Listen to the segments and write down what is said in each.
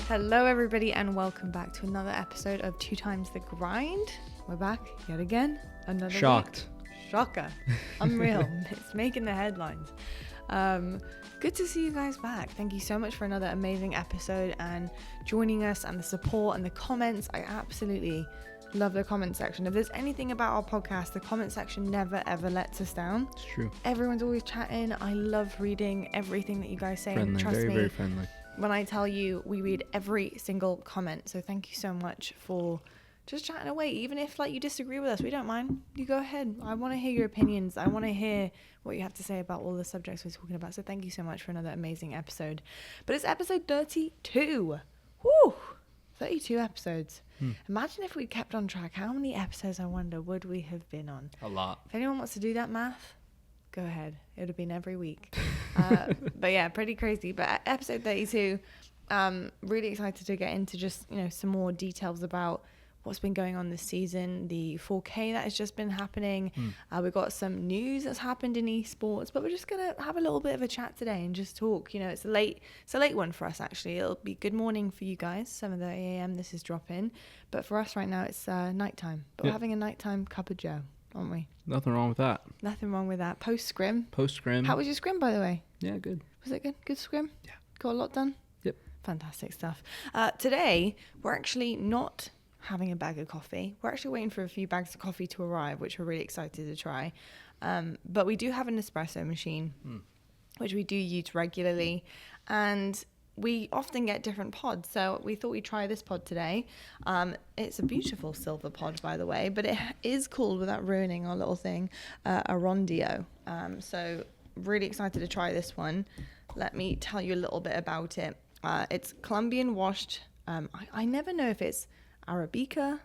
Hello everybody and welcome back to another episode of 2 Times the Grind. We're back yet again. Another Shocked. week. Shocker. Unreal. It's making the headlines. Good to see you guys back. Thank you so much for another amazing episode and joining us and the support and the comments. I absolutely love the comment section. If there's anything about our podcast, the comment section never ever lets us down. It's true. Everyone's always chatting. I love reading everything that you guys say. Friendly, and trust me, very friendly. when I tell you, we read every single comment. So thank you so much for just chatting away. Even if you disagree with us, we don't mind. You go ahead. I want to hear your opinions. I want to hear what you have to say about all the subjects we're talking about. So thank you so much for another amazing episode. But it's episode 32. Woo! 32 episodes. Imagine if we kept on track. How many episodes, I wonder, would we have been on? A lot. If anyone wants to do that math, go ahead. It would have been every week. But yeah, pretty crazy. But episode 32, really excited to get into just, some more details about what's been going on this season, the 4K that has just been happening. We've got some news that's happened in esports, but we're just going to have a little bit of a chat today and just talk. It's a late one for us, actually. It'll be good morning for you guys, 7:30 a.m. this is dropping. But for us right now, it's nighttime. But we're having a nighttime cup of joe, aren't we? Nothing wrong with that. Nothing wrong with that. Post-scrim. How was your scrim, by the way? Yeah, good. Was it good? Good scrim? Yeah. Got a lot done? Yep. Fantastic stuff. Today, we're actually not having a bag of coffee. We're actually waiting for a few bags of coffee to arrive, which we're really excited to try. But we do have an espresso machine, which we do use regularly. And we often get different pods, so we thought we'd try this pod today. It's a beautiful silver pod, by the way, but it is called, without ruining our little thing, a Rondio. So really excited to try this one. Let me tell you a little bit about it. It's Colombian washed. I never know if it's Arabica.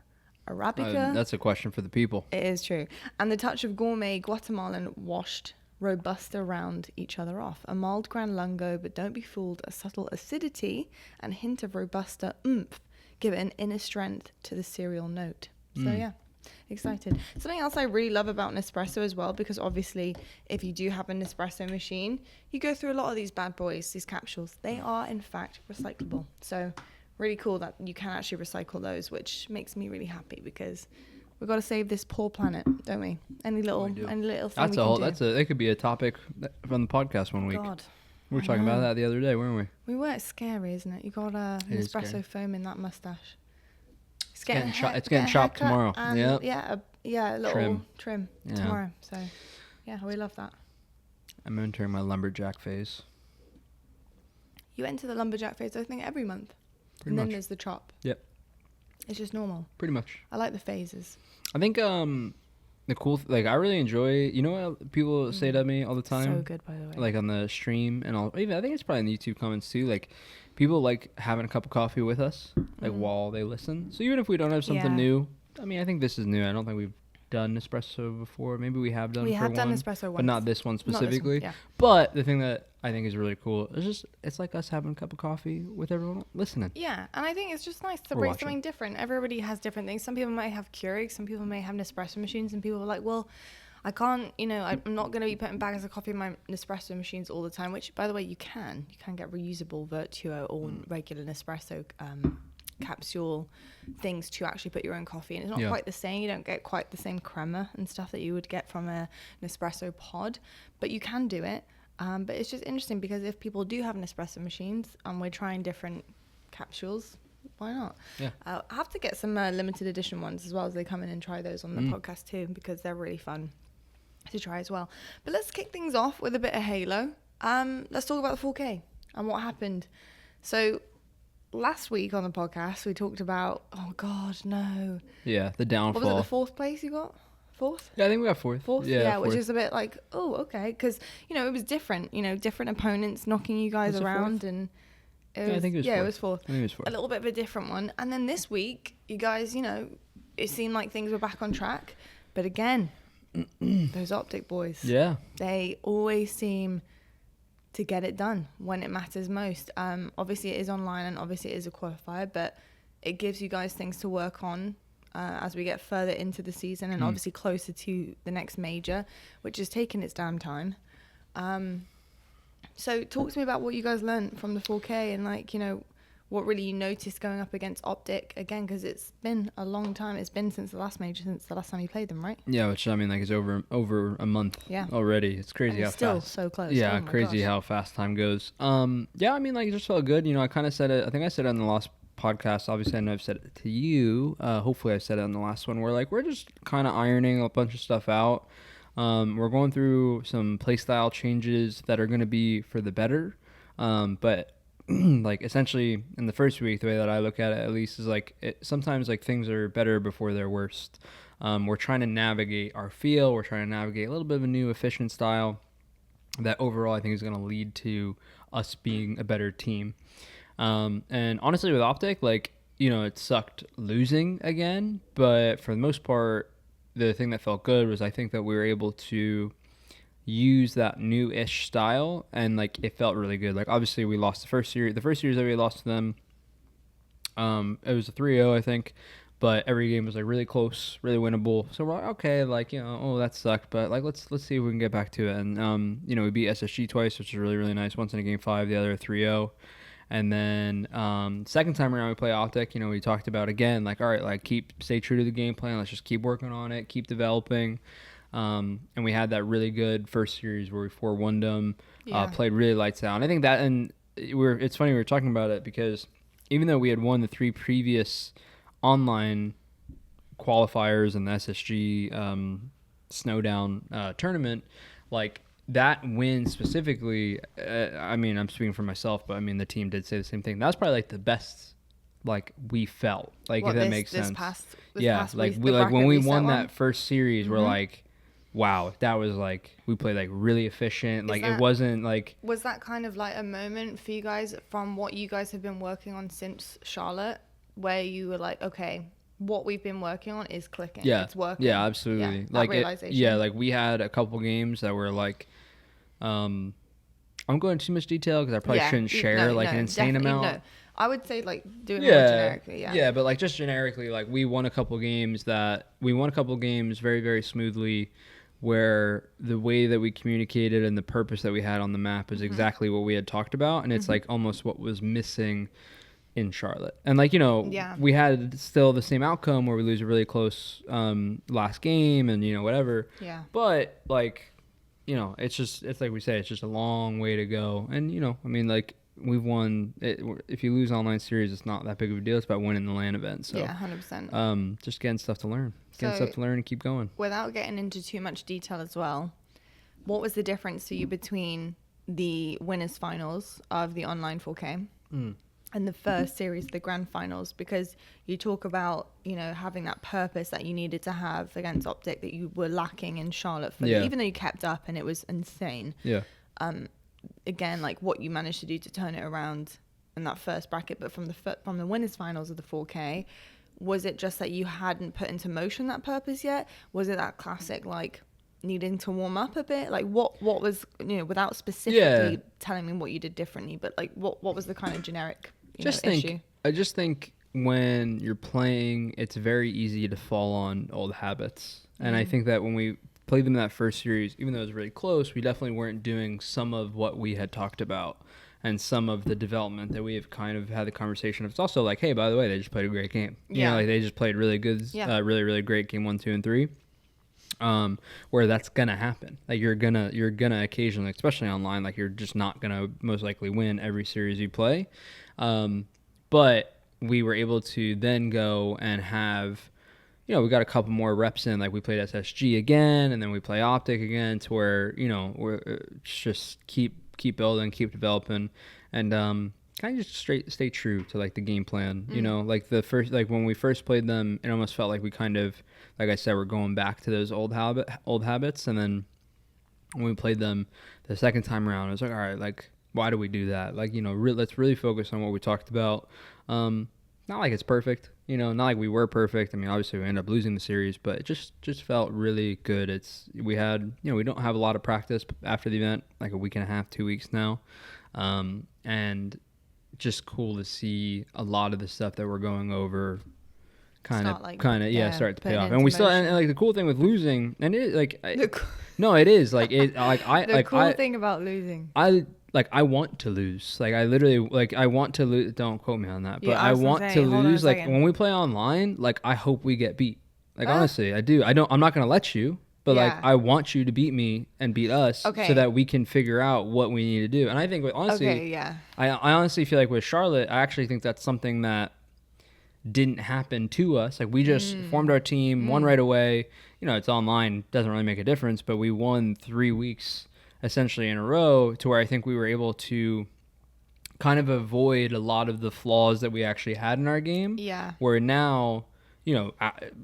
That's a question for the people. It is true. And the touch of gourmet Guatemalan washed Robusta round each other off. A mild Gran Lungo, but don't be fooled, a subtle acidity and hint of Robusta oomph give it an inner strength to the cereal note. So yeah, excited. Something else I really love about an espresso as well, because obviously if you do have an espresso machine, you go through a lot of these bad boys, these capsules. They are in fact recyclable. So really cool that you can actually recycle those, which makes me really happy because we've got to save this poor planet, don't we? Any little thing That's we can do. that could be a topic from the podcast one week. God, We were talking about that the other day, weren't we? we were. It's scary, isn't it? You got an It is espresso scary. foam in that mustache. It's getting chopped tomorrow. Yep. Yeah, a little trim Yeah. tomorrow. So yeah, we love that. I'm entering my lumberjack phase. You enter the lumberjack phase, I think, every month. Pretty and much. then there's the chop. Yep. It's just normal. Pretty much. I like the phases. I think the cool I really enjoy. You know what people say to me all the time? So good, by the way. Like on the stream and all. Even I think it's probably in the YouTube comments too. Like people like having a cup of coffee with us, like while they listen. So even if we don't have something new, I mean, I think this is new. I don't think we've done espresso before. Maybe we have done. We have done espresso once, but not this one specifically. Yeah. But the thing that I think is really cool is it's like us having a cup of coffee with everyone listening. Yeah, and I think it's just nice to Or bring watching. something different. Everybody has different things. Some people might have Keurigs, some people may have Nespresso machines, and people are like, well, I can't, I'm not going to be putting bags of coffee in my Nespresso machines all the time, which, by the way, you can. You can get reusable Virtuo or regular Nespresso capsule things to actually put your own coffee in. It's not quite the same. You don't get quite the same crema and stuff that you would get from an espresso pod, but you can do it. But it's just interesting because if people do have Nespresso machines and we're trying different capsules, why not? Yeah. I have to get some limited edition ones as well as they come in and try those on the podcast too, because they're really fun to try as well. But let's kick things off with a bit of Halo. Let's talk about the 4K and what happened. So last week on the podcast, we talked about, oh God, no. Yeah, the downfall. What was it, the fourth place you got? Fourth? Yeah, I think we got fourth. Yeah, fourth. which is a bit like, oh, okay. Because, it was different, different opponents knocking you guys around. And it was, I think it was fourth. fourth. It was fourth. I think it was fourth. A little bit of a different one. And then this week, you guys, it seemed like things were back on track. But again, those OpTic boys. Yeah. They always seem to get it done when it matters most. Obviously, it is online and obviously it is a qualifier, but it gives you guys things to work on as we get further into the season and obviously closer to the next major, which is taking its damn time. So talk to me about what you guys learned from the 4K and what really you noticed going up against OpTic again, because it's been a long time. It's been since the last major, since the last time you played them, right? Yeah, which I mean, like, is over a month. Yeah. Already. It's crazy And how it's still fast. so close. Yeah, Oh my crazy gosh. how fast time goes. Yeah, I mean, like, it just felt good. You know, I kind of said it. I think I said it on the last podcast. Obviously, I know I've said it to you. Hopefully, I said it on the last one. Where like we're just kind of ironing a bunch of stuff out. We're going through some playstyle changes that are going to be for the better. But like essentially in the first week, the way that I look at it at least is like sometimes like things are better before they're worst. We're trying to navigate our feel. We're trying to navigate a little bit of a new efficient style that overall I think is going to lead to us being a better team. And honestly, with OpTic, like, you know, it sucked losing again, but for the most part, the thing that felt good was I think that we were able to use that new-ish style, and like it felt really good. Like obviously we lost the first series that we lost to them, it was a 3-0 I think, but every game was like really close, really winnable. So we're like, okay, like, you know, oh, that sucked, but like let's see if we can get back to it. And you know, we beat SSG twice, which is really, really nice. Once in a game 5, the other 3-0. And then second time around we play OpTic, you know, we talked about again, like, all right, like stay true to the game plan. Let's just keep working on it, keep developing. And we had that really good first series where we 4-1'd them, played really lights out. And I think that, and it's funny we were talking about it because even though we had won the 3 previous online qualifiers and the SSG Snowdown tournament, like that win specifically, I mean, I'm speaking for myself, but I mean, the team did say the same thing. That was probably like the best, like we felt, like if that makes sense. Like when we won that first series, we're like, wow, that was like, we played like really efficient. Like it wasn't like. Was that kind of like a moment for you guys from what you guys have been working on since Charlotte, where you were like, okay, what we've been working on is clicking. Yeah. It's working. Yeah, absolutely. Yeah, like realization. like we had a couple games that were like, I'm going into too much detail because I probably shouldn't share an insane amount. No. I would say like do it more generically. Yeah, but like just generically, like we won a couple games very, very smoothly, where the way that we communicated and the purpose that we had on the map is exactly what we had talked about, and it's like almost what was missing in Charlotte. And like, you know, we had still the same outcome where we lose a really close last game and, you know, whatever. Yeah. But like, you know, it's like we say, it's just a long way to go. And, you know, I mean, like we've won it. If you lose online series, it's not that big of a deal. It's about winning the LAN event. So yeah, 100%. Just getting stuff to learn, and keep going. Without getting into too much detail as well, what was the difference for you between the winners finals of the online 4K and the first series, the grand finals? Because you talk about, you know, having that purpose that you needed to have against OpTic that you were lacking in Charlotte even though you kept up and it was insane. Yeah. Again, like what you managed to do to turn it around in that first bracket, but from the winners finals of the 4K, was it just that you hadn't put into motion that purpose yet? Was it that classic like needing to warm up a bit? Like what was, you know, without specifically telling me what you did differently, but like what was the kind of generic issue? I just think when you're playing, it's very easy to fall on old habits. And I think that when we played them in that first series, even though it was really close, we definitely weren't doing some of what we had talked about and some of the development that we have kind of had the conversation of. It's also like, hey, by the way, they just played a great game. You know, like they just played really good, really, really great game 1, 2, and 3. Where that's gonna happen. Like you're gonna occasionally, especially online, like you're just not gonna most likely win every series you play. But we were able to then go and have, you know, we got a couple more reps in. Like we played SSG again, and then we play OpTic again, to where, you know, we're just keep building, keep developing, and kind of just stay true to like the game plan. You know, like when we first played them, it almost felt like we kind of, like I said, we're going back to those old habits. And then when we played them the second time around, it was like, all right, like why do we do that? Like, you know, let's really focus on what we talked about. Not like it's perfect, you know, not like we were perfect. I mean, obviously we ended up losing the series, but it just felt really good. We had, you know, we don't have a lot of practice after the event, like a week and a half, 2 weeks now. And just cool to see a lot of the stuff that we're going over start to pay off. And we still, and like the cool thing with losing, and it like, no, it is like it, like I, the like cool thing about losing. like I want to lose. Like I literally like I want to lose. Don't quote me on that, but Yeah, I was gonna want say, to hold on a lose. Like second. when we play online, like I hope we get beat. Like honestly, I do. I'm not gonna let you, but like Yeah. I want you to beat me and beat us, so Okay. that we can figure out what we need to do. And I think honestly, Okay, yeah. I honestly feel like with Charlotte, I actually think that's something that didn't happen to us. Like we just formed our team, won right away. You know, it's online, doesn't really make a difference, but we won 3 weeks essentially in a row, to where I think we were able to kind of avoid a lot of the flaws that we actually had in our game. Yeah. Where now, you know,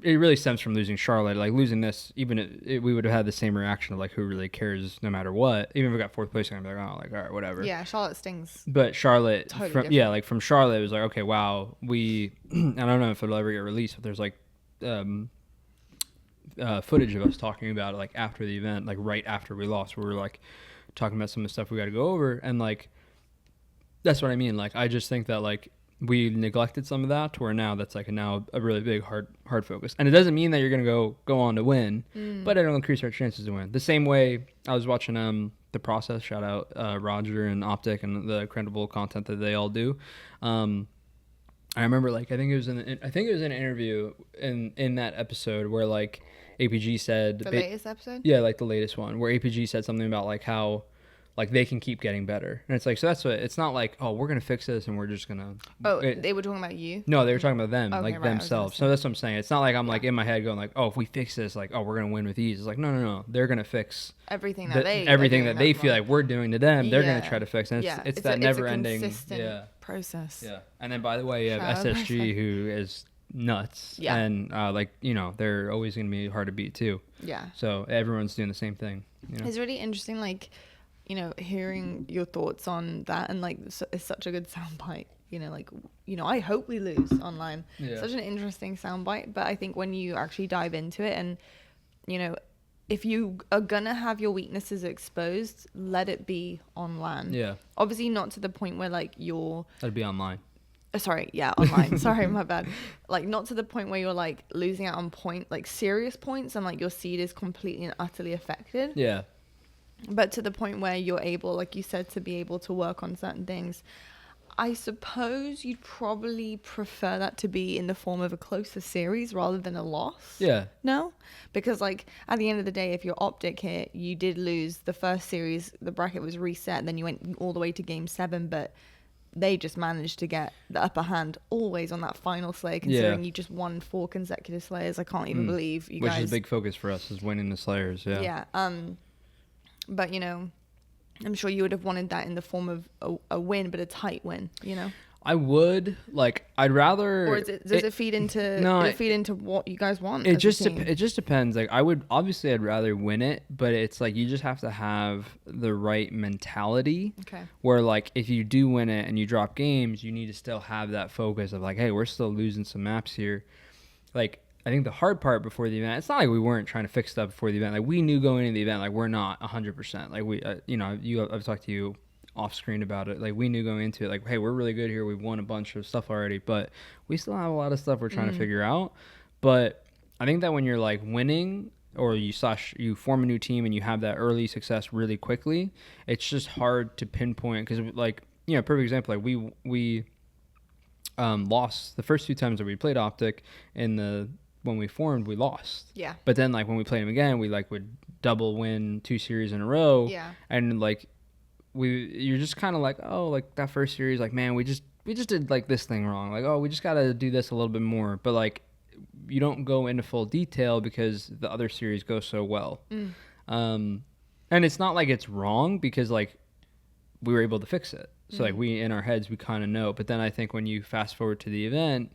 it really stems from losing Charlotte. Like losing this, even we would have had the same reaction of like, who really cares no matter what. Even if we got fourth place, I'm like, oh, like all right, whatever. Yeah, Charlotte stings. But Charlotte, Totally from Charlotte, it was like, okay, wow, I don't know if it'll ever get released, but there's like footage of us talking about it like after the event, like right after we lost, where we were like talking about some of the stuff we got to go over, and like that's what I mean. Like I just think that like we neglected some of that, to where now that's like now a really big hard focus, and it doesn't mean that you're gonna go on to win, but it'll increase our chances to win. The same way I was watching The Process, shout out Roger and OpTic and the incredible content that they all do. I remember like I think it was in an interview in that episode where like APG said The latest episode? yeah, like the latest one, where APG said something about like how like they can keep getting better, and it's like, so that's what it's not like, oh, we're gonna fix this and we're just gonna They were talking about you? no, they were talking about them, Okay, like right, I was themselves. gonna So that's what I'm saying. It's not like I'm like in my head going like, oh, if we fix this, like, oh, we're gonna win with ease. It's like no, they're gonna fix Everything that everything that they feel wrong. like we're doing to them. They're Yeah. gonna try to fix, and Yeah, it's it's that a never ending consistent process. yeah. And then by the way, you have Shout out to SSG, who is nuts. Yeah. And like, you know, they're always gonna be hard to beat too. Yeah. So everyone's doing the same thing. You know? It's really interesting, like, you know, hearing your thoughts on that, and like it's such a good soundbite. You know, like, you know, I hope we lose online. Yeah. Such an interesting soundbite. But I think when you actually dive into it, and you know, if you are gonna have your weaknesses exposed, let it be on LAN. Yeah. Obviously, not to the point where like you're. That'd be online. Sorry, yeah, online. Sorry, my bad. Like, not to the point where you're like losing out on like serious points, and like your seed is completely and utterly affected. Yeah. But to the point where you're able, like you said, to be able to work on certain things. I suppose you'd probably prefer that to be in the form of a closer series rather than a loss. Yeah. No? Because, like, at the end of the day, if you're OpTic here, you did lose the first series, the bracket was reset, and then you went all the way to game 7, but they just managed to get the upper hand always on that final Slayer, considering you just won 4 consecutive Slayers. I can't even believe you Which guys... is a big focus for us, is winning the Slayers, yeah. Yeah, but, you know, I'm sure you would have wanted that in the form of a win, but a tight win, you know? I would, like, I'd rather... Or does it feed into... No, it feed into what you guys want it as a just team? it just depends. Like, I'd rather win it, but it's like you just have to have the right mentality. Okay. Where, like, if you do win it and you drop games, you need to still have that focus of, like, hey, we're still losing some maps here. Like, I think the hard part before the event, it's not like we weren't trying to fix stuff before the event. Like, we knew going into the event, like, we're not 100%. Like, we, you know, I've talked to you off screen about it. Like, we knew going into it, like, hey, we're really good here. We've won a bunch of stuff already, but we still have a lot of stuff we're trying to figure out. But I think that when you're, like, winning, or you form a new team and you have that early success really quickly, it's just hard to pinpoint. Because, like, you know, perfect example, like, we lost the first 2 times that we played OpTic when we formed, we lost. Yeah. But then, like, when we played them again, we, like, would double win 2 series in a row. Yeah. And, like, you're just kind of like, oh, like, that first series, like, man, we just did, like, this thing wrong. Like, oh, we just got to do this a little bit more. But, like, you don't go into full detail because the other series go so well. And it's not like it's wrong, because, like, we were able to fix it. So, like, we, in our heads, we kind of know. But then I think when you fast forward to the event,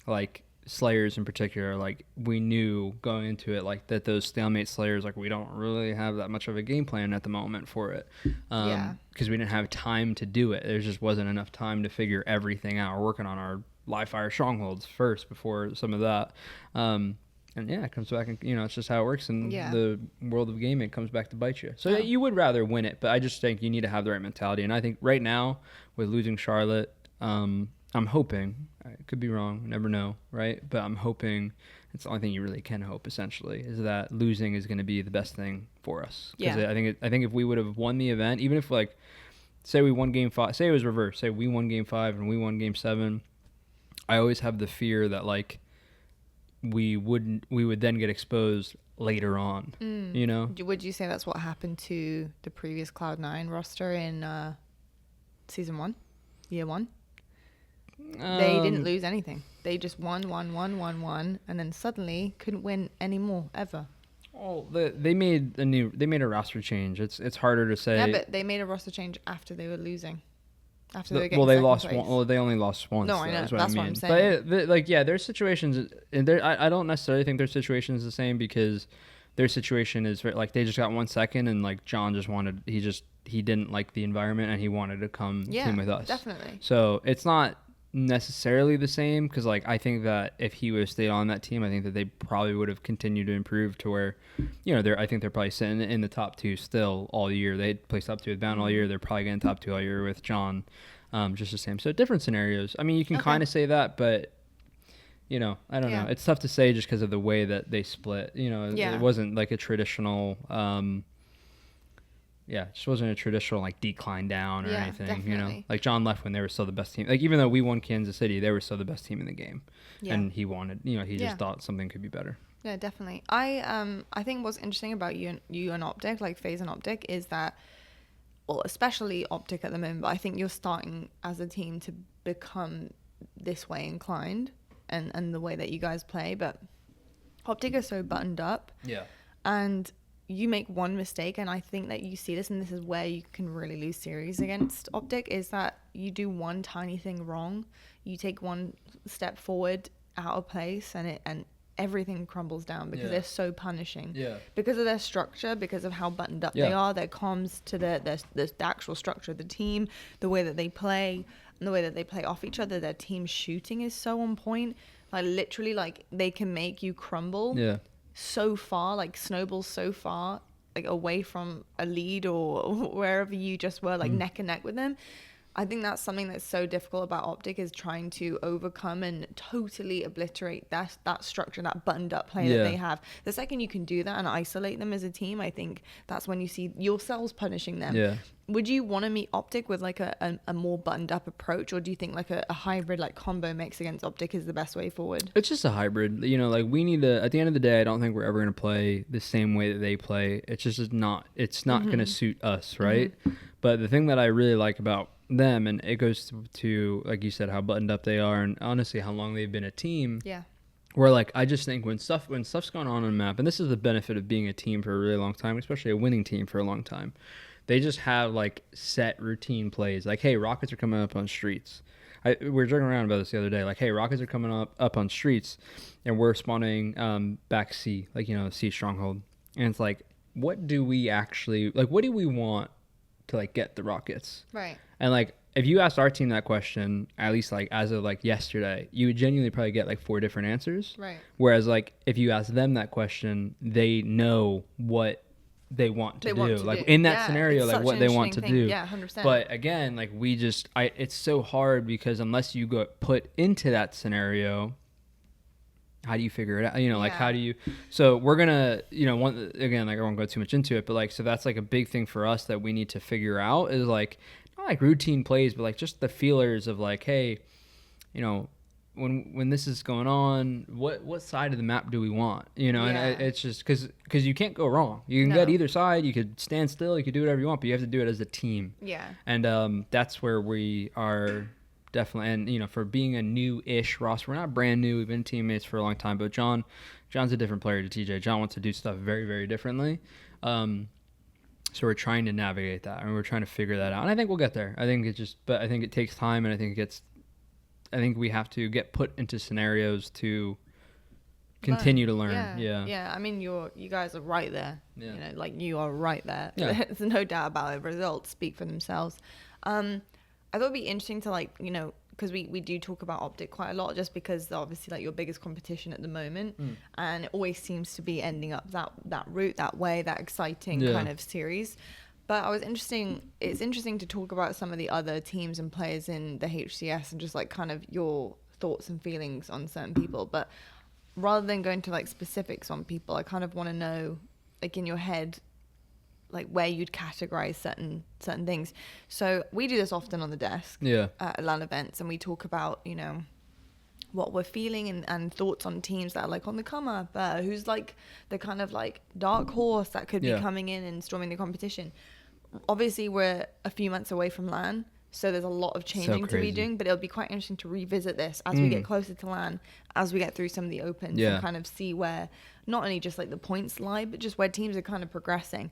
like, Slayers in particular, like, we knew going into it, like, that those stalemate Slayers, like, we don't really have that much of a game plan at the moment for it. Because we didn't have time to do it. There just wasn't enough time to figure everything out. We're working on our live fire strongholds first before some of that. And yeah, it comes back, and, you know, it's just how it works in the world of gaming. It comes back to bite you. So you would rather win it, but I just think you need to have the right mentality. And I think right now, with losing Charlotte, I'm hoping, I could be wrong, never know, right? But I'm hoping it's the only thing you really can hope, essentially, is that losing is going to be the best thing for us. Because Yeah. I think if we would have won the event, even if, like, say we won game 5, say it was reversed, say we won game 5 and we won game 7, I always have the fear that, like, we would then get exposed later on, you know? Would you say that's what happened to the previous Cloud9 roster in season 1, year 1? They didn't lose anything. They just won, and then suddenly couldn't win anymore ever. Oh, they made a roster change. It's harder to say. Yeah, but they made a roster change after they were losing. After they were getting well, they second lost place. one. Well, they only lost once. No, I know. That's That's what I'm saying. But like, yeah, there's situations, and there I don't necessarily think their situation is the same, because their situation is like they just got 1 second, and like John just wanted he didn't like the environment, and he wanted to come team with us. Definitely. So it's not necessarily the same, because like I think that if he would have stayed on that team, I think that they probably would have continued to improve to where, you know, I think they're probably sitting in the top 2 still all year. They placed top 2 with Bound all year. They're probably getting top 2 all year with John, just the same. So different scenarios. I mean, you can kind of say that, but you know, I don't know. It's tough to say just because of the way that they split. You know, it wasn't like a traditional. It just wasn't a traditional like decline down or anything. Definitely. You know, like John left when they were still the best team. Like even though we won Kansas City, they were still the best team in the game, and he wanted. You know, he just thought something could be better. Yeah, definitely. I think what's interesting about you and OpTic, like FaZe and OpTic, is that, well, especially OpTic at the moment, but I think you're starting as a team to become this way inclined, and the way that you guys play. But OpTic is so buttoned up. Yeah. And you make one mistake, and I think that you see this, and this is where you can really lose series against OpTic, is that you do one tiny thing wrong, you take one step forward out of place, and everything crumbles down, because they're so punishing. Because of their structure, because of how buttoned up they are, their comms to the actual structure of the team, the way that they play, and the way that they play off each other. Their team shooting is so on point. Like literally, like they can make you crumble. So far, like snowballs so far, like away from a lead or wherever you just were, like neck and neck with them. I think that's something that's so difficult about OpTic, is trying to overcome and totally obliterate that structure, that buttoned up play that they have. The second you can do that and isolate them as a team, I think that's when you see yourselves punishing them. Would you want to meet OpTic with like a more buttoned up approach, or do you think like a hybrid, like combo mix against OpTic is the best way forward? It's just a hybrid. You know, like we need to, at the end of the day, I don't think we're ever going to play the same way that they play. It's just not going to suit us, right? But the thing that I really like about them, and it goes to like you said, how buttoned up they are, and honestly how long they've been a team. Where like I just think when stuff's going on the map, and this is the benefit of being a team for a really long time, especially a winning team for a long time, they just have like set routine plays. Like, hey, rockets are coming up on streets. We were joking around about this the other day. Like, hey, rockets are coming up on streets, and we're spawning back C, like, you know, C stronghold. And it's like, what do we actually like? What do we want to like get the rockets? Right. And like, if you asked our team that question, at least like as of like yesterday, you would genuinely probably get like 4 different answers. Right. Whereas like if you ask them that question, they know what they want to do. Like in that scenario, like what they want to do. Yeah, 100%. But again, like it's so hard, because unless you go put into that scenario, how do you figure it out? You know, like how do you, so we're going to, you know, again, like I won't go too much into it, but like, so that's like a big thing for us that we need to figure out, is like, not like routine plays, but like just the feelers of like, hey, you know, when this is going on, what side of the map do we want? You know, and it's just because you can't go wrong. You can get either side. You could stand still. You could do whatever you want, but you have to do it as a team. Yeah. And that's where we are definitely. And you know, for being a new-ish roster, we're not brand new. We've been teammates for a long time. But John's a different player to TJ. John wants to do stuff very, very differently. So we're trying to navigate that, and we're trying to figure that out. And I think we'll get there. I think it takes time, and I think we have to get put into scenarios to continue to learn. Yeah. I mean, you guys are right there. Yeah. You know, like you are right there. Yeah. There's no doubt about it. Results speak for themselves. I thought it'd be interesting to like, you know, because we do talk about OpTic quite a lot, just because they're obviously like your biggest competition at the moment, and it always seems to be ending up that route, that way, that exciting kind of series. But it's interesting to talk about some of the other teams and players in the HCS, and just like kind of your thoughts and feelings on certain people. But rather than going to like specifics on people, I kind of want to know, like in your head, like where you'd categorize certain things. So we do this often on the desk at LAN events, and we talk about, you know, what we're feeling and thoughts on teams that are like on the come up, who's like the kind of like dark horse that could be coming in and storming the competition. Obviously we're a few months away from LAN, so there's a lot of changing to be doing, but it'll be quite interesting to revisit this as we get closer to LAN, as we get through some of the opens, and kind of see where not only just like the points lie, but just where teams are kind of progressing.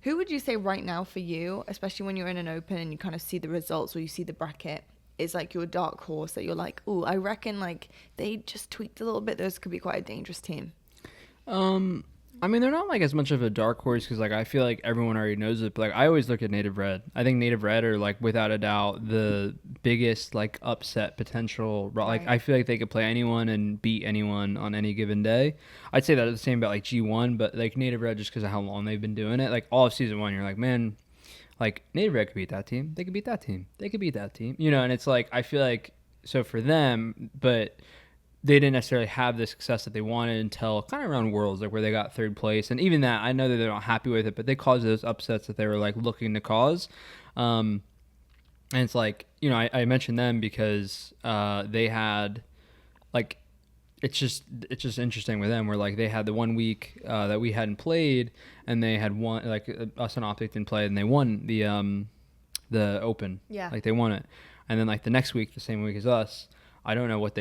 Who would you say right now for you, especially when you're in an open and you kind of see the results or you see the bracket, is like your dark horse that you're like, oh, I reckon like they just tweaked a little bit, those could be quite a dangerous team? I mean, they're not like as much of a dark horse because like I feel like everyone already knows it. But like I always look at Native Red. I think Native Red are like without a doubt the biggest like upset potential. Like I feel like they could play anyone and beat anyone on any given day. I'd say that the same about like G1, but like Native Red just because of how long they've been doing it. Like all of season 1, you're like, man, like Native Red could beat that team. They could beat that team. They could beat that team. You know, and it's like I feel like so for them, but they didn't necessarily have the success that they wanted until kind of around Worlds, like where they got 3rd place. And even that, I know that they're not happy with it, but they caused those upsets that they were like looking to cause. And it's like, you know, I mentioned them because they had like, it's just interesting with them where like they had the 1 week that we hadn't played, and they had won, like us and OpTic didn't play, and they won the open. Yeah. Like they won it. And then like the next week, the same week as us, I don't know what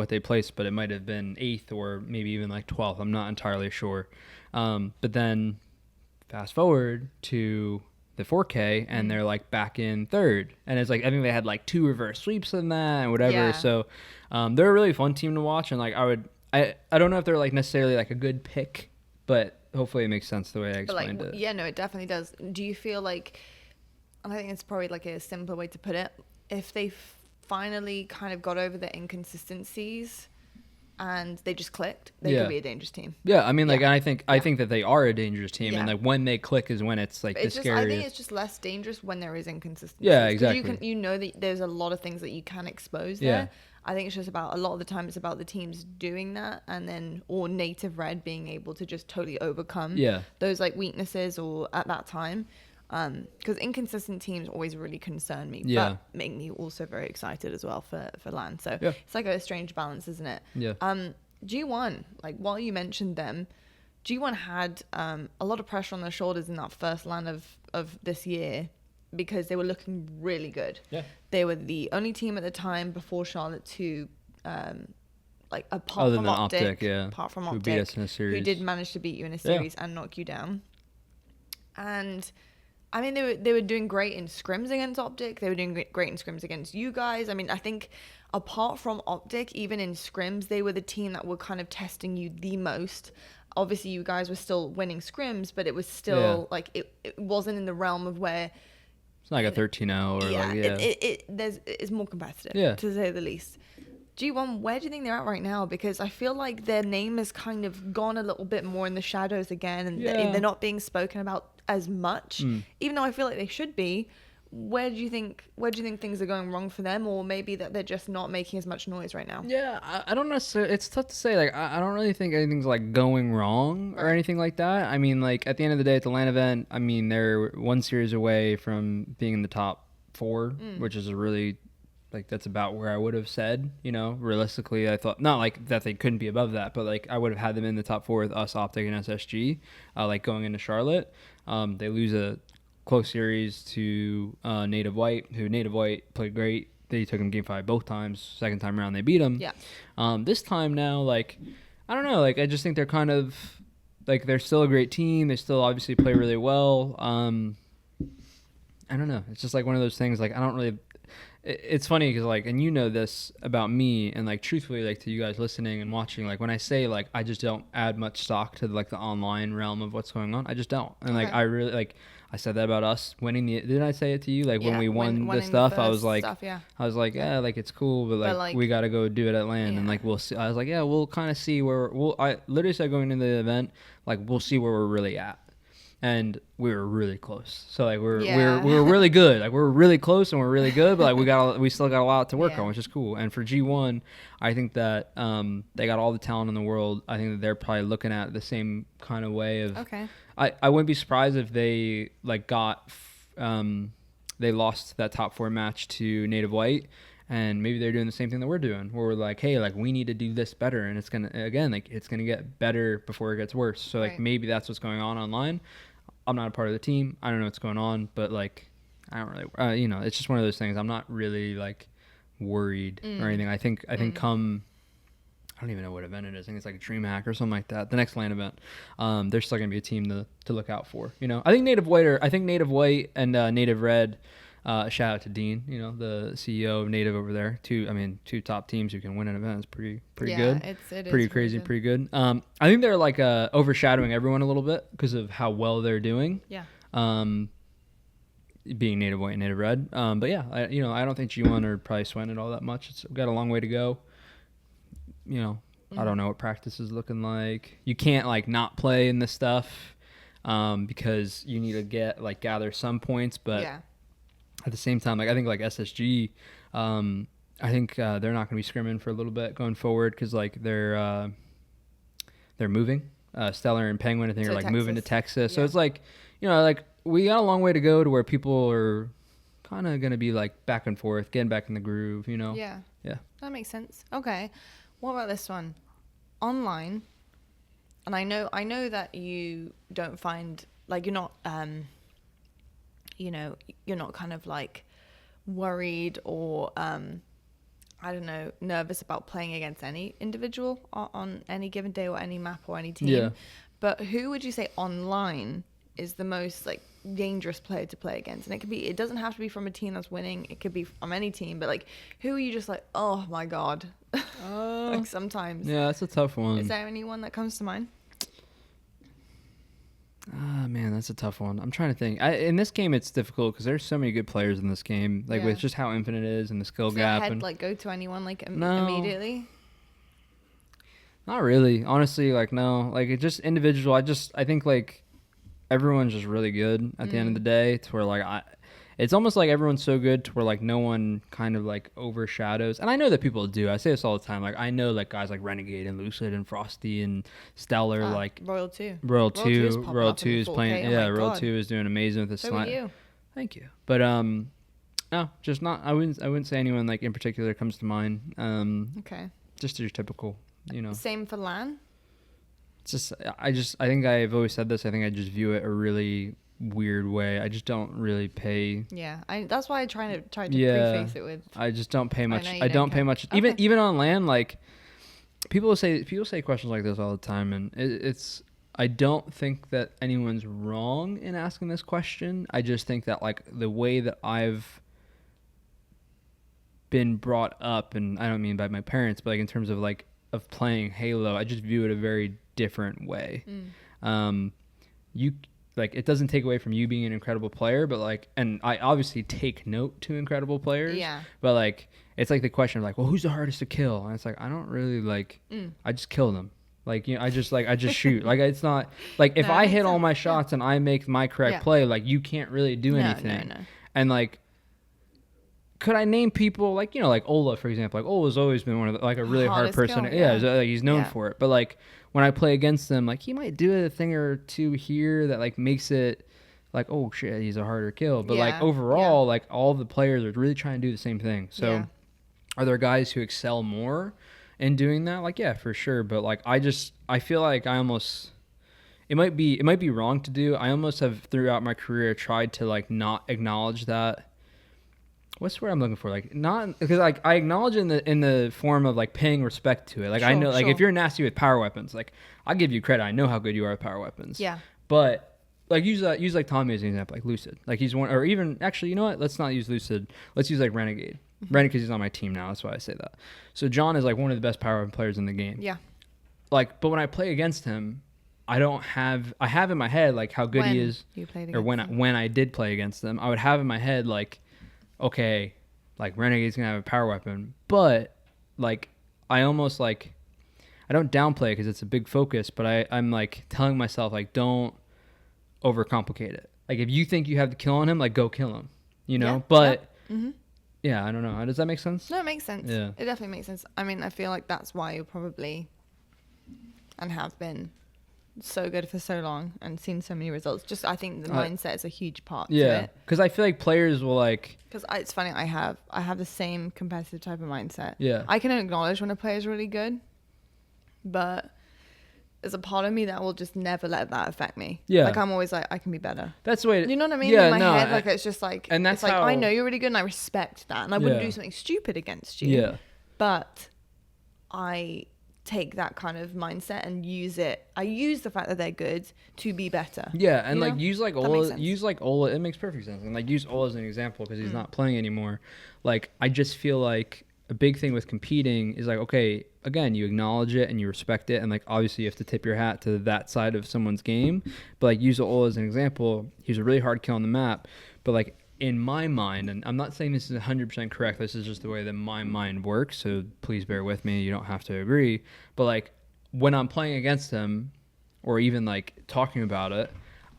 they placed, but it might have been 8th or maybe even like 12th. I'm not entirely sure. But then fast forward to the 4K and they're like back in 3rd. And it's like, I think they had like 2 reverse sweeps in that and whatever. Yeah. So they're a really fun team to watch. And like I don't know if they're like necessarily like a good pick, but hopefully it makes sense the way I explained it. Yeah, no, it definitely does. Do you feel like, and I think it's probably like a simpler way to put it, if they finally kind of got over the inconsistencies and they just clicked, they could be a dangerous team. Yeah, I mean, like, I think that they are a dangerous team, and like when they click is when it's like the scariest. I think it's just less dangerous when there is inconsistency. Yeah, exactly. You know that there's a lot of things that you can expose there. I think it's just about, a lot of the time it's about the teams doing that, and then or Native Red being able to just totally overcome those like weaknesses or at that time. Because inconsistent teams always really concern me, but make me also very excited as well for LAN. So it's like a strange balance, isn't it? Yeah. G1, like while you mentioned them, G1 had a lot of pressure on their shoulders in that first LAN of this year because they were looking really good. Yeah. They were the only team at the time before Charlotte to like apart from OpTic, who beat us in a series, who did manage to beat you in a series and knock you down. And I mean, they were doing great in scrims against OpTic. They were doing great in scrims against you guys. I mean, I think apart from OpTic, even in scrims, they were the team that were kind of testing you the most. Obviously, you guys were still winning scrims, but it was still like it wasn't in the realm of where it's not like a 13-0 or it's more competitive, to say the least. G1, where do you think they're at right now? Because I feel like their name has kind of gone a little bit more in the shadows again, and they're not being spoken about as much, even though I feel like they should be. Where do you think things are going wrong for them, or maybe that they're just not making as much noise right now? Yeah, I don't necessarily. It's tough to say. Like, I don't really think anything's like going wrong or anything like that. I mean, like at the end of the day, at the LAN event, I mean, they're 1 series away from being in the top 4, which is a really like that's about where I would have said. You know, realistically, I thought not like that they couldn't be above that, but like I would have had them in the top 4 with us, OpTic, and SSG, like going into Charlotte. They lose a close series to Native White, who Native White played great. They took him game 5 both times. Second time around, they beat him. Yeah. This time now, like, I don't know. Like, I just think they're kind of, like, they're still a great team. They still obviously play really well. I don't know. It's just, like, one of those things, like, I don't really... It's funny because, like, and you know this about me, and, like, truthfully, like, to you guys listening and watching, like, when I say, like, I just don't add much stock to, like, the online realm of what's going on, I just don't. And, like, I really, like... I said that about us winning the. Didn't I say it to you? Like when we won the stuff, I was like, like it's cool, but like we got to go do it at LAN, and like we'll see. I was like, we'll kind of see where I literally said going into the event, like we'll see where we're really at, and we were really close. So like we were really good. Like we're really close and we're really good, but like we still got a lot to work on, which is cool. And for G1, I think that they got all the talent in the world. I think that they're probably looking at the same kind of way of. Okay. I wouldn't be surprised if they like they lost that top 4 match to Native White. And maybe they're doing the same thing that we're doing, where we're like, hey, like we need to do this better, and it's gonna get better before it gets worse. So like maybe that's what's going on online. I'm not a part of the team. I don't know what's going on, but like I don't really, it's just one of those things. I'm not really like worried or anything. I think come, I don't even know what event it is. I think it's like a DreamHack or something like that. The next LAN event, there's still gonna be a team to look out for. I think Native White and Native Red. Shout out to Dean, the CEO of Native over there. Two top teams who can win an event is pretty good. It pretty is crazy, good. pretty good. I think they're like overshadowing everyone a little bit because of how well they're doing. Yeah. Being Native White and Native Red. But yeah, I don't think G1 are probably sweating it all that much. It's got a long way to go. I don't know what practice is looking like. You can't like not play in this stuff because you need to gather some points, but. Yeah. At the same time, like I think like SSG, I think they're not going to be scrimming for a little bit going forward because like they're moving. Stellar and Penguin, I think, are like moving to Texas. Yeah. So it's like, like we got a long way to go to where people are kind of going to be like back and forth, getting back in the groove. Yeah. Yeah. That makes sense. Okay. What about this one? Online, and I know that you don't find like you're not you're not kind of like worried or I don't know, nervous about playing against any individual on any given day or any map or any team. Yeah. But who would you say online is the most like dangerous player to play against? And it doesn't have to be from a team that's winning. It could be from any team. But like, who are you just like, oh my god, like sometimes? Yeah, that's a tough one. Is there anyone that comes to mind? Man, that's a tough one. I'm trying to think. In this game, it's difficult because there's so many good players in this game. Like with just how infinite it is and the skill gap. Like go to anyone like immediately? Not really, honestly. Like no, like it's just individual. I think like everyone's just really good at the end of the day. To where like it's almost like everyone's so good to where like no one kind of like overshadows. And I know that people do. I say this all the time. Like I know like guys like Renegade and Lucid and Frosty and Stellar, like Royal 2. Royal 2 is playing. Yeah, Royal God. 2 is doing amazing with his So you. Thank you. But no, just not. I wouldn't say anyone like in particular comes to mind. Okay. Just your typical, Same for LAN. It's just I think I've always said this. I think I just view it a really weird way. I just don't really pay. Yeah, that's why I tried to preface it with. I just don't pay much. I don't pay much. Okay. Even on LAN, like people say questions like this all the time, and it's. I don't think that anyone's wrong in asking this question. I just think that like the way that I've been brought up, and I don't mean by my parents, but like in terms of like of playing Halo, I just view it a very different way. You like it doesn't take away from you being an incredible player, but like, and I obviously take note to incredible players. Yeah. But like, it's like the question of like, well, who's the hardest to kill? And it's like I don't really like. I just kill them. Like I just shoot. Like it's not like if I hit all my shots and I make my correct play, like you can't really do anything. No. And like, could I name people like like Ola, for example? Like Ola's always been one of the, like a really hard person. He's known for it. But like when I play against him, like he might do a thing or two here that like makes it like, oh shit, he's a harder kill. But like overall, like all the players are really trying to do the same thing. So are there guys who excel more in doing that? Like, yeah, for sure. But like I feel like I almost it might be wrong to do. I almost have throughout my career tried to like not acknowledge that. What's the word I'm looking for? Like not because like I acknowledge in the form of like paying respect to it. Like I know like if you're nasty with power weapons, like I give you credit. I know how good you are with power weapons. Yeah. But like use like Tommy as an example, like Lucid. Like he's one, or even actually, you know what? Let's not use Lucid. Let's use like Renegade. Renegade because he's on my team now. That's why I say that. So John is like one of the best power weapon players in the game. Yeah. Like, but when I play against him, I have in my head like how good he is. You played or when I did play against them, I would have in my head like, okay, like Renegade's gonna have a power weapon, but like I almost like I don't downplay it because it's a big focus, but I'm like telling myself like don't overcomplicate it. Like if you think you have the kill on him, like go kill him, you know. Yeah. But Mm-hmm. yeah, I don't know. Does that make sense? No, it makes sense. Yeah. It definitely makes sense. I mean, I feel like that's why you're probably and have been so good for so long and seen so many results. Just I think the mindset is a huge part to it. Because I feel like players will like. Because it's funny, I have the same competitive type of mindset. Yeah. I can acknowledge when a player is really good, but there's a part of me that will just never let that affect me. Yeah. Like I'm always like, I can be better. That's the way. You know what I mean? Yeah, In my head, like it's just like, and that's it's like how, I know you're really good and I respect that, and I wouldn't do something stupid against you. Yeah. But I take that kind of mindset and use it. I use the fact that they're good to be better. Yeah, and like know? use like Ola. It makes perfect sense. And like use Ola as an example because he's not playing anymore. Like I just feel like a big thing with competing is like, okay, again, you acknowledge it and you respect it, and like obviously you have to tip your hat to that side of someone's game. But like use Ola as an example. He was a really hard kill on the map, but like in my mind, and I'm not saying this is 100% correct, this is just the way that my mind works, so please bear with me, you don't have to agree, but like when I'm playing against him or even like talking about it,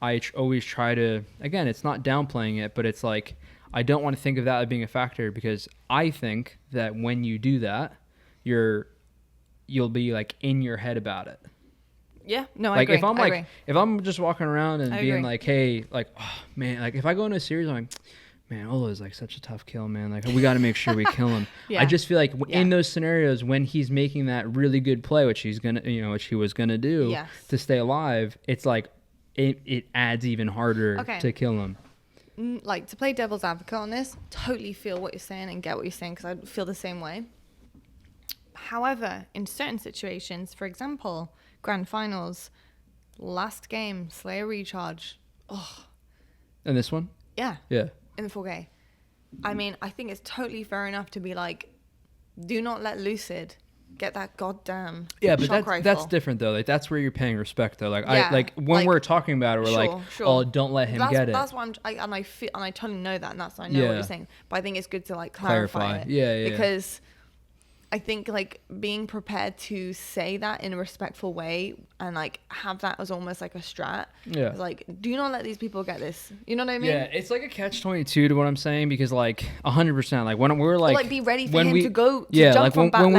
I always try to, again, it's not downplaying it, but it's like I don't want to think of that as being a factor, because I think that when you do that, you'll be like in your head about it. Yeah, no, I like agree. If I'm just walking around and being agree. like, hey, like, oh man, like if I go into a series, I'm like, man, Ola is like such a tough kill, man. Like we got to make sure we kill him. Yeah. I just feel like in those scenarios when he's making that really good play, which he was gonna do to stay alive, it's like it adds even harder to kill him. Like to play devil's advocate on this, totally feel what you're saying and get what you're saying, because I feel the same way. However, in certain situations, for example, grand finals, last game, Slayer recharge. Oh. And this one? Yeah. Yeah. In the 4K. I mean, I think it's totally fair enough to be like, do not let Lucid get that goddamn shock rifle. That's different though. Like that's where you're paying respect though. Like when we're talking about it, we're oh, don't let him get it. That's why I totally know that, and that's why I know what you're saying. But I think it's good to like clarify it. Yeah. Because I think like being prepared to say that in a respectful way and like have that as almost like a strat. Yeah. Like, do not let these people get this. You know what I mean? Yeah, it's like a catch-22 to what I'm saying, because like 100%, like when we're like, or like be ready for him to go to jump like from back ledge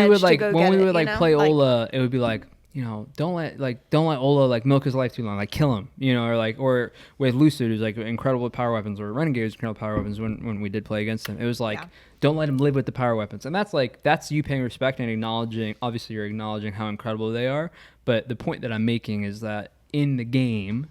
when we would like play like, Ola, it would be like, you know, don't let Ola like milk his life too long, like kill him, you know, or with Lucid, who's like incredible with power weapons, or Renegade who's incredible with power weapons. When we did play against him, it was like, don't let him live with the power weapons, and that's you paying respect and acknowledging. Obviously, you're acknowledging how incredible they are, but the point that I'm making is that in the game,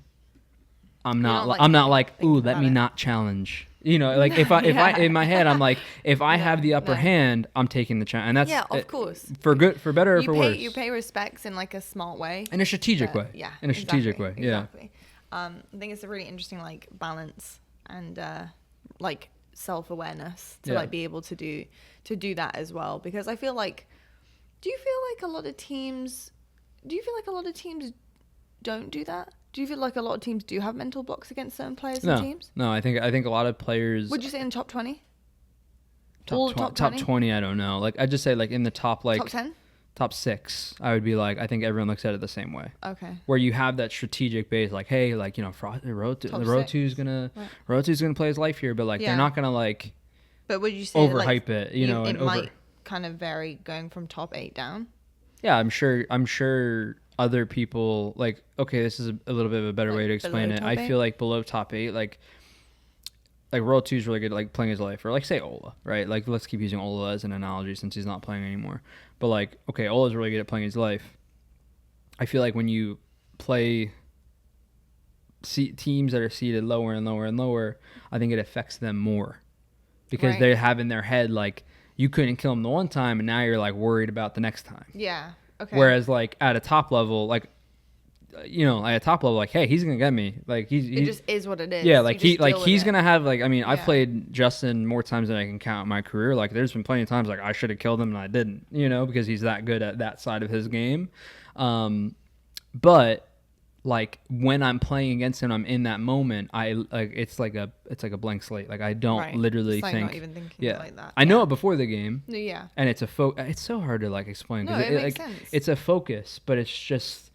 I'm not like, ooh, let me not challenge. You know, like if I in my head I'm like, if I have the upper hand, I'm taking the challenge, and that's of course, for better or for worse. You pay respects in like a smart way, in a strategic way. Yeah, in a strategic way. Yeah. Exactly. I think it's a really interesting like balance and like self-awareness to like be able to do that as well, because I feel like, do you feel like a lot of teams don't do that? Do you feel like a lot of teams do have mental blocks against certain players and teams? No, I think a lot of players. Would you say in top 20? Top 20, I don't know. Like I just say like in the top like top 10? Top 6, I would be like, I think everyone looks at it the same way. Okay. Where you have that strategic base, like, hey, like, you know, Rotu's gonna play his life here, but like they're not gonna like. But would you say overhype it? You know, it might kind of vary going from top 8 down. Yeah, I'm sure other people like. Okay, this is a little bit of a better way to explain it. I feel like below top 8, like Rotu's really good at like playing his life, or like say Ola, right? Like let's keep using Ola as an analogy since he's not playing anymore. But like, okay, Ola's really good at playing his life. I feel like when you play teams that are seated lower and lower and lower, I think it affects them more, because they have in their head like, you couldn't kill him the one time, and now you're like worried about the next time. Yeah. Okay. Whereas like at a top level, like, you know, at a top level, like, hey, he's gonna get me. Like it just is what it is. Yeah, like he's gonna have like. I mean, I've played Justin more times than I can count in my career. Like, there's been plenty of times like I should have killed him and I didn't. You know, because he's that good at that side of his game. But like when I'm playing against him, I'm in that moment. I like it's like a blank slate. Like I don't literally it's think. Not even thinking like that. I know it before the game. Yeah. And it's a it's so hard to like explain. No, it makes sense. It's a focus, but it's just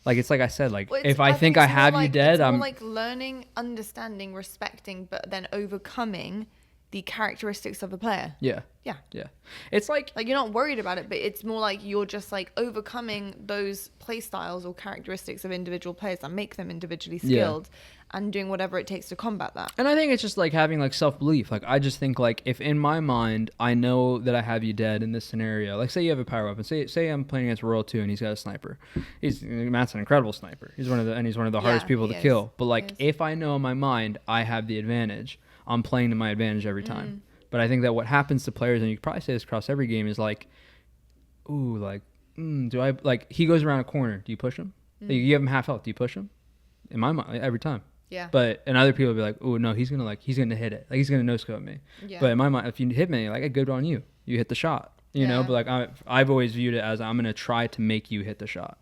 Like, it's like I said, like, Well, if I think I have you dead, it's more I'm like learning, understanding, respecting, but then overcoming the characteristics of a player. yeah. Yeah. Yeah. It's like Like, you're not worried about it, but it's more like you're just like overcoming those play styles or characteristics of individual players that make them individually skilled and doing whatever it takes to combat that. And I think it's just like having like self-belief. Like, I just think like if in my mind I know that I have you dead in this scenario, like say you have a power weapon, say I'm playing against Royal 2 and he's got a sniper. Matt's an incredible sniper. He's one of the hardest people to kill. But like if I know in my mind I have the advantage, I'm playing to my advantage every time. But I think that what happens to players, and you could probably say this across every game, is like, ooh, like, do I, like, he goes around a corner. Do you push him? Like, you give him half health. Do you push him? In my mind, every time. Yeah. But, and other people will be like, oh, no, he's going to hit it. Like, he's going to no-scope me. Yeah. But in my mind, if you hit me, like, good on you. You hit the shot, you know? But, like, I've always viewed it as I'm going to try to make you hit the shot.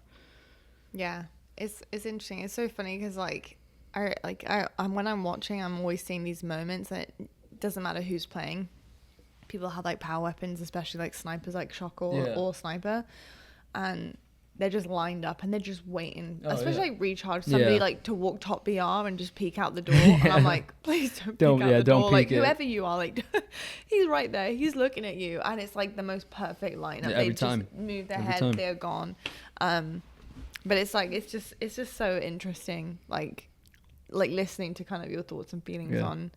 Yeah. It's interesting. It's so funny because, like, when I'm watching, I'm always seeing these moments that doesn't matter who's playing. People have like power weapons, especially like snipers, like shock or sniper, and they're just lined up and they're just waiting, especially like recharge somebody like to walk top BR and just peek out the door. And I'm like, please don't peek out the door. Like whoever you are, like he's right there, he's looking at you, and it's like the most perfect lineup. They just move their head, they're gone. But it's like it's just so interesting, like listening to kind of your thoughts and feelings on.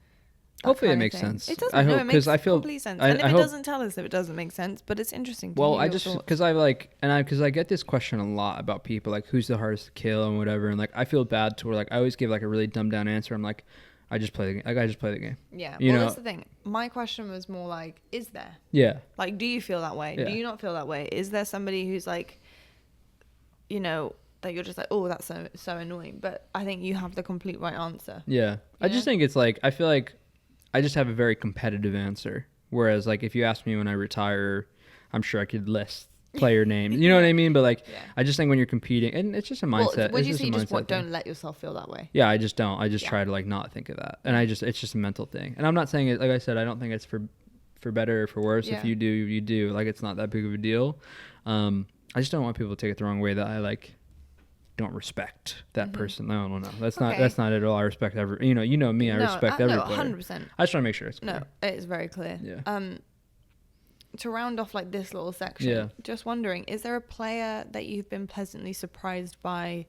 Hopefully it makes sense. It doesn't. It makes complete sense. And if it doesn't, tell us if it doesn't make sense. But it's interesting. Well, I just because I get this question a lot about people, like who's the hardest to kill and whatever, and like I feel bad to where like I always give like a really dumbed down answer. I'm like, I just play the game. Like I just play the game. Yeah. Well, that's the thing. My question was more like, is there? Yeah. Like, do you feel that way? Yeah. Do you not feel that way? Is there somebody who's like, you know, that you're just like, oh, that's so annoying? But I think you have the complete right answer. Yeah. I just think it's like I feel like I just have a very competitive answer. Whereas, like, if you ask me when I retire, I'm sure I could list player names. You know what I mean? But, like, I just think when you're competing, and it's just a mindset. Well, would you say just don't let yourself feel that way? Yeah, I just don't. I just try to, like, not think of that. And it's just a mental thing. And I'm not saying it, like I said, I don't think it's for better or for worse. If you do, you do. Like, it's not that big of a deal. I just don't want people to take it the wrong way that I, like, don't respect that person. No. That's not it at all. I respect every, you know me, I respect every player. 100%. I just try to make sure it's clear. No, it is very clear. Yeah. To round off like this little section, just wondering, is there a player that you've been pleasantly surprised by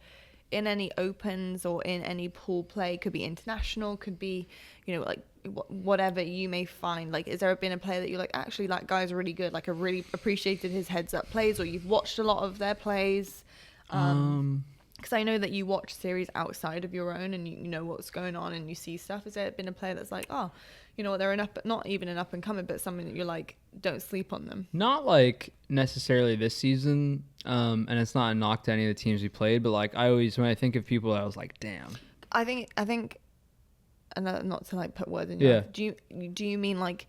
in any opens or in any pool play? Could be international, could be, like whatever you may find. Like, is there been a player that you're like, actually that guy's really good, like I really appreciated his heads up plays, or you've watched a lot of their plays? Because I know that you watch series outside of your own and you know what's going on and you see stuff. Has there been a player that's like, oh, you know what, they're not even an up and coming, but something that you're like, don't sleep on them? Not like necessarily this season, and it's not a knock to any of the teams we played, but like I always, when I think of people, I was like, damn. I think, and not to like put words in your mouth, do you mean like,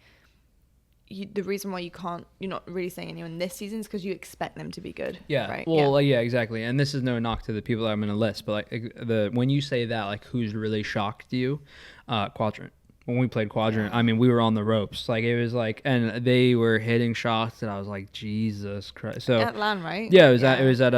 the reason why you're not really saying anyone this season is because you expect them to be good. Yeah. Right? Well, yeah, exactly. And this is no knock to the people that I'm going to list, but like when you say that, like who's really shocked you, Quadrant. When we played Quadrant, I mean, we were on the ropes. Like it was like, and they were hitting shots that I was like, Jesus Christ. So at LAN, right? Yeah, it was at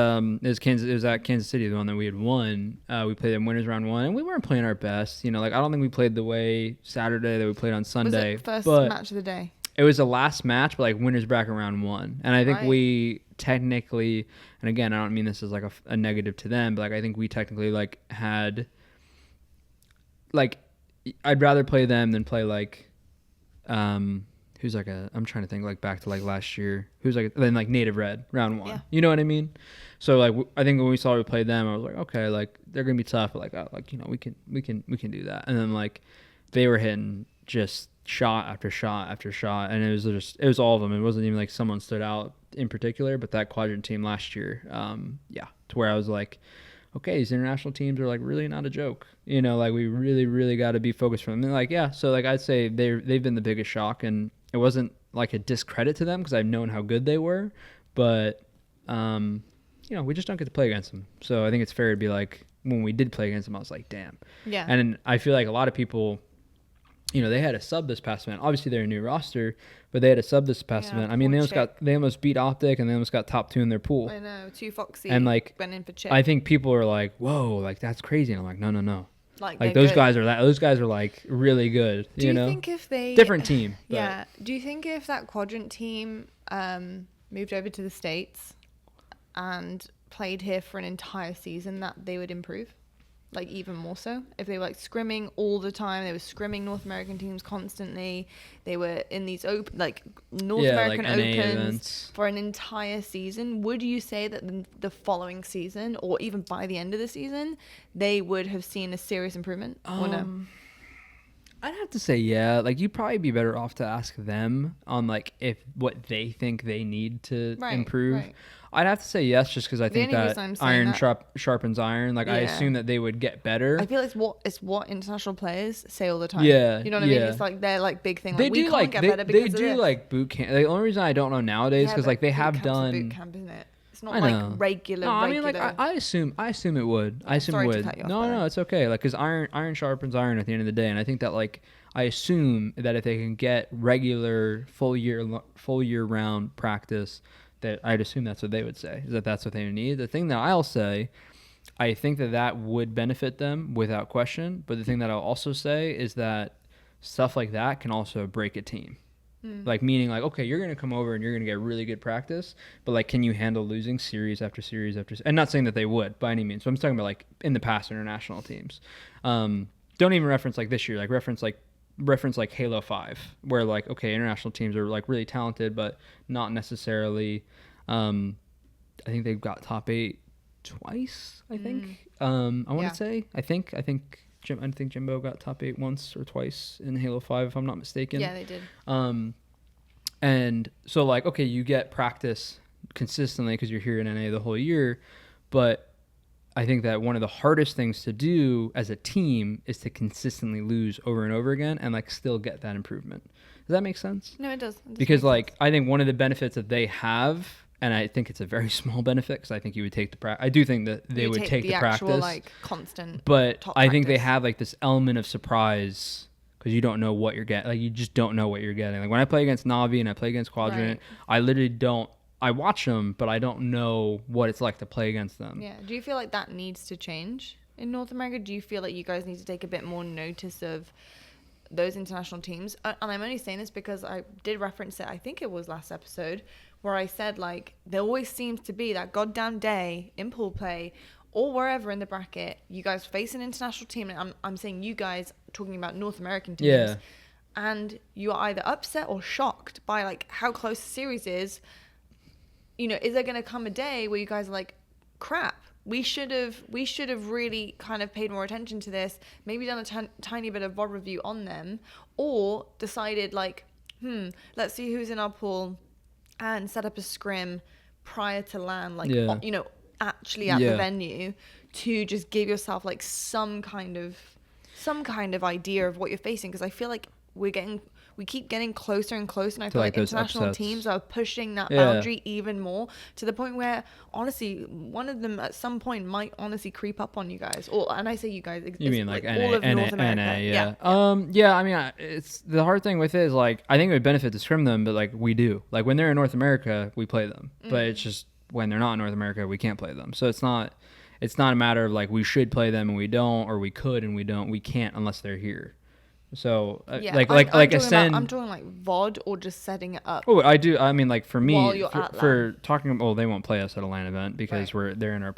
Kansas City, the one that we had won. We played in winners round 1, and we weren't playing our best. Like I don't think we played the way Saturday that we played on Sunday. Was it first match of the day? It was the last match, but like winners bracket round 1. And I think we technically, and again, I don't mean this as like a negative to them, but like I think we technically like had, like, I'd rather play them than play like, who's like I'm trying to think like back to like last year, who's like, then like Native Red round 1. Yeah. You know what I mean? So like I think when we saw we played them, I was like, okay, like they're gonna be tough, but like we can do that. And then like they were hitting just shot after shot after shot, and it was all of them. It wasn't even like someone stood out in particular, but that Quadrant team last year, to where I was like, okay, these international teams are like really not a joke. Like we really, really got to be focused for them. And like, so like I'd say they've been the biggest shock, and it wasn't like a discredit to them because I've known how good they were, but we just don't get to play against them. So I think it's fair to be like, when we did play against them, I was like, damn. Yeah. And I feel like a lot of people you know, they had a sub this past event. Obviously, they're a new roster, but they had a sub this past event. I mean, they almost beat OpTic, and they almost got top 2 in their pool. I know, 2 Foxy and like went in for chip. I think people are like, whoa, like that's crazy. And I'm like, no. Like those guys are like really good. Do you know? think if they different team? But. Yeah. Do you think if that quadrant team moved over to the States and played here for an entire season, that they would improve? Like even more so, if they were like scrimming all the time, they were scrimming North American teams constantly. They were in these North American like NA Opens events for an entire season. Would you say that the following season, or even by the end of the season, they would have seen a serious improvement? Or no? I'd have to say yeah. Like you'd probably be better off to ask them on like if what they think they need to improve. Right. I'd have to say yes, just because I think that iron sharpens iron. Like I assume that they would get better. I feel it's what international players say all the time. Yeah, you know what I mean. It's like their like big thing. Like, they do like they do like boot camp. The only reason I don't know nowadays because like they have done boot camp, isn't it? It's not like regular. No, I mean like I assume it would. I assume it would. No, it's okay. Like because iron sharpens iron at the end of the day, and I think that like I assume that if they can get regular full year round practice, that I'd assume that's what they would say, is that that's what they need. The thing that I'll say, I think that would benefit them without question. But the thing that I'll also say is that stuff like that can also break a team. Like meaning like, okay, you're going to come over and you're going to get really good practice, but like, can you handle losing series after series after series? And not saying that they would by any means. So I'm just talking about like in the past international teams. Don't even reference like this year, like reference like Halo 5, where like, okay, international teams are like really talented, but not necessarily, I think they've got top 8 twice, I think. I want to say, I think Jimbo got top 8 once or twice in Halo 5, if I'm not mistaken. Yeah, they did. And so like, okay, you get practice consistently because you're here in NA the whole year, but I think that one of the hardest things to do as a team is to consistently lose over and over again and like still get that improvement. Does that make sense? No, it does. Because like I think one of the benefits that they have, and I think it's a very small benefit because I think you would take the practice. I do think that they would take the actual, practice, like constant. But I think they have like this element of surprise because you don't know what you're getting. Like you just don't know what you're getting. Like when I play against Navi and I play against Quadrant, I literally don't. I watch them, but I don't know what it's like to play against them. Yeah. Do you feel like that needs to change in North America? Do you feel like you guys need to take a bit more notice of those international teams? And I'm only saying this because I did reference it, I think it was last episode, where I said, like, there always seems to be that goddamn day in pool play or wherever in the bracket, you guys face an international team. And I'm saying you guys, talking about North American teams. Yeah. And you are either upset or shocked by, like, how close the series is. You know, is there going to come a day where you guys are like, crap, we should have really kind of paid more attention to this, maybe done a tiny bit of VOD review on them, or decided like, let's see who's in our pool and set up a scrim prior to LAN, like, you know, actually at the venue to just give yourself like some kind of idea of what you're facing. Because I feel like we keep getting closer and closer, and I feel like international teams are pushing that boundary even more, to the point where honestly one of them at some point might honestly creep up on you guys. And I say you guys, you mean like all of North America? Yeah. I mean, it's the hard thing with it is like I think it would benefit to scrim them, but like we do, like when they're in North America we play them, but it's just when they're not in North America we can't play them. So it's not a matter of like we should play them and we don't, or we could and we can't unless they're here. So I'm talking like VOD or just setting it up. Oh, I do. I mean, like for me, for talking. Well, they won't play us at a LAN event because they're in our